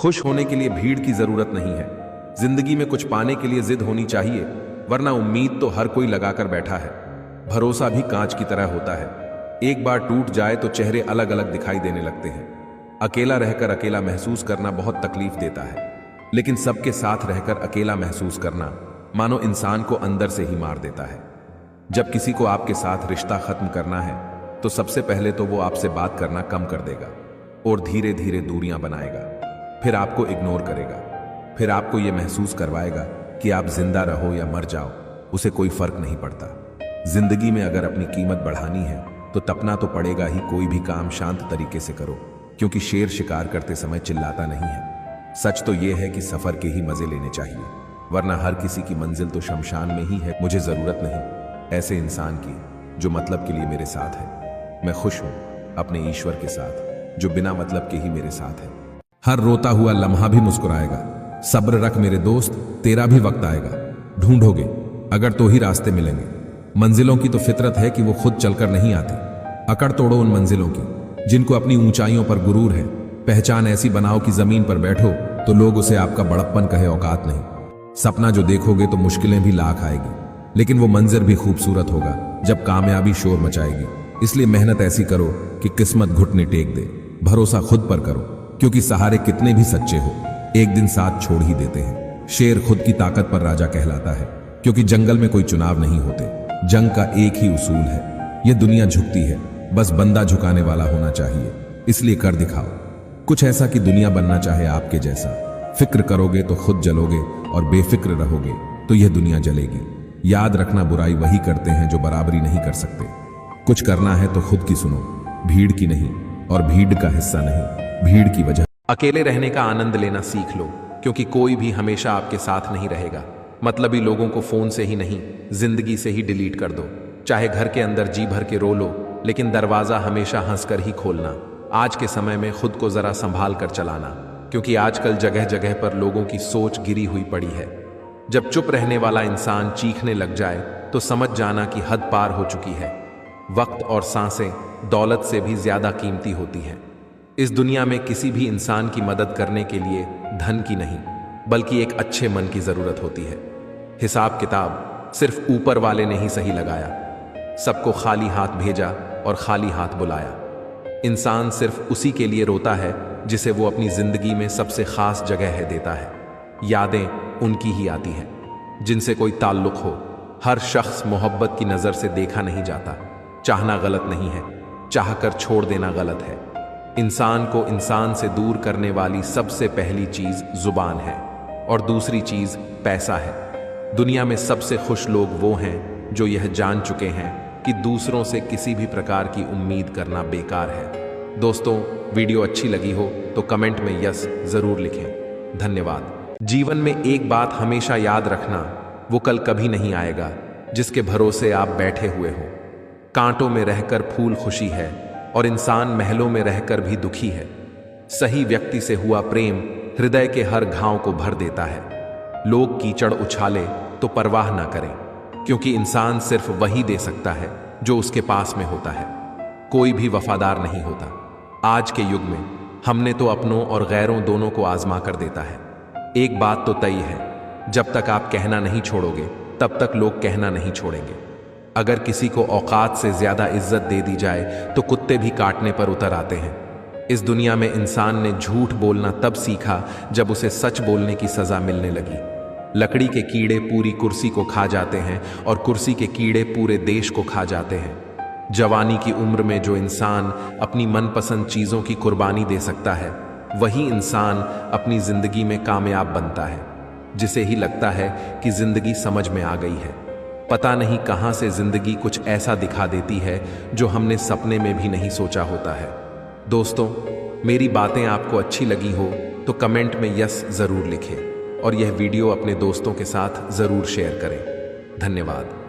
खुश होने के लिए भीड़ की जरूरत नहीं है। जिंदगी में कुछ पाने के लिए जिद होनी चाहिए, वरना उम्मीद तो हर कोई लगाकर बैठा है। भरोसा भी कांच की तरह होता है, एक बार टूट जाए तो चेहरे अलग अलग दिखाई देने लगते हैं। अकेला रहकर अकेला महसूस करना बहुत तकलीफ देता है, लेकिन सबके साथ रहकर अकेला महसूस करना मानो इंसान को अंदर से ही मार देता है। जब किसी को आपके साथ रिश्ता खत्म करना है तो सबसे पहले तो वो आपसे बात करना कम कर देगा और धीरे धीरे दूरियां बनाएगा, फिर आपको इग्नोर करेगा, फिर आपको यह महसूस करवाएगा कि आप जिंदा रहो या मर जाओ, उसे कोई फर्क नहीं पड़ता। जिंदगी में अगर अपनी कीमत बढ़ानी है तो तपना तो पड़ेगा ही। कोई भी काम शांत तरीके से करो, क्योंकि शेर शिकार करते समय चिल्लाता नहीं है। सच तो यह है कि सफर के ही मजे लेने चाहिए, वरना हर किसी की मंजिल तो शमशान में ही है। मुझे जरूरत नहीं ऐसे इंसान की जो मतलब के लिए मेरे साथ है। मैं खुश हूं अपने ईश्वर के साथ जो बिना मतलब के ही मेरे साथ है। हर रोता हुआ लम्हा भी मुस्कुराएगा। सब्र रख मेरे दोस्त, तेरा भी वक्त आएगा। ढूंढोगे अगर तो ही रास्ते मिलेंगे। मंजिलों की तो फितरत है कि वो खुद चलकर नहीं आती। अकड़ तोड़ो उन मंजिलों की जिनको अपनी ऊंचाइयों पर गुरूर है। पहचान ऐसी बनाओ कि जमीन पर बैठो तो लोग उसे आपका बड़प्पन कहे, औकात नहीं। सपना जो देखोगे तो मुश्किलें भी लाख आएगी, लेकिन वो मंजर भी खूबसूरत होगा जब कामयाबी शोर मचाएगी। इसलिए मेहनत ऐसी करो कि किस्मत घुटने टेक दे। भरोसा खुद पर करो, क्योंकि सहारे कितने भी सच्चे हो एक दिन साथ छोड़ ही देते हैं। शेर खुद की ताकत पर राजा कहलाता है, क्योंकि जंगल में कोई चुनाव नहीं होते। जंग का एक ही उसूल है, यह दुनिया झुकती है, बस बंदा झुकाने वाला होना चाहिए। इसलिए कर दिखाओ कुछ ऐसा कि दुनिया बनना चाहे आपके जैसा। फिक्र करोगे तो खुद जलोगे और बेफिक्र रहोगे तो यह दुनिया जलेगी। याद रखना, बुराई वही करते हैं जो बराबरी नहीं कर सकते। कुछ करना है तो खुद की सुनो, भीड़ की नहीं, और भीड़ का हिस्सा नहीं, भीड़ की वजह। अकेले रहने का आनंद लेना सीख लो, क्योंकि कोई भी हमेशा आपके साथ नहीं रहेगा। मतलबी लोगों को फोन से ही नहीं, जिंदगी से ही डिलीट कर दो। चाहे घर के अंदर जी भर के रो लो, लेकिन दरवाजा हमेशा हंसकर ही खोलना। आज के समय में खुद को जरा संभाल कर चलाना, क्योंकि आजकल जगह जगह पर लोगों की सोच गिरी हुई पड़ी है। जब चुप रहने वाला इंसान चीखने लग जाए तो समझ जाना कि हद पार हो चुकी है। वक्त और सांसें दौलत से भी ज्यादा कीमती होती हैं। इस दुनिया में किसी भी इंसान की मदद करने के लिए धन की नहीं, बल्कि एक अच्छे मन की जरूरत होती है। हिसाब किताब सिर्फ ऊपर वाले ने ही सही लगाया। सबको खाली हाथ भेजा और खाली हाथ बुलाया। इंसान सिर्फ उसी के लिए रोता है जिसे वो अपनी जिंदगी में सबसे खास जगह है देता है। यादें उनकी ही आती हैं जिनसे कोई ताल्लुक हो। हर शख्स मोहब्बत की नजर से देखा नहीं जाता। चाहना गलत नहीं है, चाहकर छोड़ देना गलत है। इंसान को इंसान से दूर करने वाली सबसे पहली चीज जुबान है, और दूसरी चीज पैसा है। दुनिया में सबसे खुश लोग वो हैं जो यह जान चुके हैं कि दूसरों से किसी भी प्रकार की उम्मीद करना बेकार है। दोस्तों, वीडियो अच्छी लगी हो तो कमेंट में यस जरूर लिखें। धन्यवाद। जीवन में एक बात हमेशा याद रखना, वो कल कभी नहीं आएगा जिसके भरोसे आप बैठे हुए हो। कांटों में रहकर फूल खुशी है, और इंसान महलों में रहकर भी दुखी है। सही व्यक्ति से हुआ प्रेम हृदय के हर घाव को भर देता है। लोग कीचड़ उछाले तो परवाह ना करें, क्योंकि इंसान सिर्फ वही दे सकता है जो उसके पास में होता है। कोई भी वफादार नहीं होता। आज के युग में हमने तो अपनों और गैरों दोनों को आजमा कर देता है। एक बात तो तय है, जब तक आप कहना नहीं छोड़ोगे तब तक लोग कहना नहीं छोड़ेंगे। अगर किसी को औकात से ज्यादा इज्जत दे दी जाए तो कुत्ते भी काटने पर उतर आते हैं। इस दुनिया में इंसान ने झूठ बोलना तब सीखा जब उसे सच बोलने की सजा मिलने लगी। लकड़ी के कीड़े पूरी कुर्सी को खा जाते हैं, और कुर्सी के कीड़े पूरे देश को खा जाते हैं। जवानी की उम्र में जो इंसान अपनी मनपसंद चीजों की कुर्बानी दे सकता है, वही इंसान अपनी जिंदगी में कामयाब बनता है। जिसे ही लगता है कि जिंदगी समझ में आ गई है, पता नहीं कहां से जिंदगी कुछ ऐसा दिखा देती है जो हमने सपने में भी नहीं सोचा होता है। दोस्तों, मेरी बातें आपको अच्छी लगी हो तो कमेंट में यस जरूर लिखें, और यह वीडियो अपने दोस्तों के साथ जरूर शेयर करें। धन्यवाद।